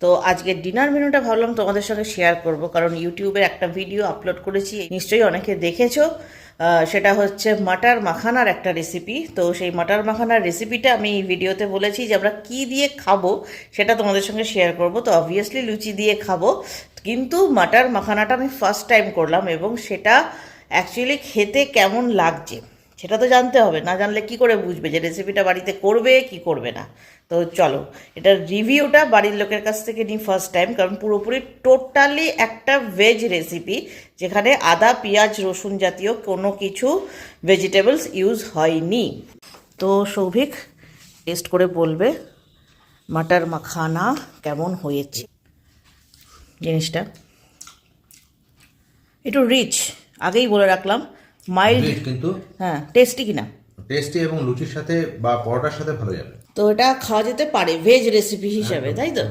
তো আজকের ডিনার মেনুটা ভাবলাম তোমাদের সঙ্গে শেয়ার করব, কারণ ইউটিউবে একটা ভিডিও আপলোড করেছি, নিশ্চয়ই অনেকে দেখেছো। সেটা হচ্ছে মাটার মাখানার একটা রেসিপি। তো সেই মাটার মাখানার রেসিপিটা আমি এই ভিডিওতে বলেছি যে আমরা কী দিয়ে খাবো সেটা তোমাদের সঙ্গে শেয়ার করব। তো অবভিয়াসলি লুচি দিয়ে খাবো, কিন্তু মাটার মাখানাটা আমি ফার্স্ট টাইম করলাম এবং সেটা অ্যাকচুয়ালি খেতে কেমন লাগছে সেটা তো জানতে হবে, না জানলে কি করে বুঝবে যে রেসিপিটা বাড়িতে করবে কি করবে না। তো চলো এটার রিভিউটা বাড়ির লোকের কাছ থেকে নিই ফার্স্ট টাইম, কারণ পুরোপুরি টোটালি একটা ভেজ রেসিপি, যেখানে আদা পেঁয়াজ রসুন জাতীয় কোনো কিছু ভেজিটেবলস ইউজ হয়নি। তো সৌভিক টেস্ট করে বলবে মাটার মাখানা কেমন হয়েছে। জিনিসটা একটু রিচ, আগেই বলে রাখলাম, মাইল্ড কিন্তু হ্যাঁ, টেস্টি কিনা। টেস্টি এবং লুচির সাথে বা পরোটার সাথে ভালো যাবে। তো এটা খাওয়া যেতে পারে ভেজ রেসিপি হিসাবে, তাই তো?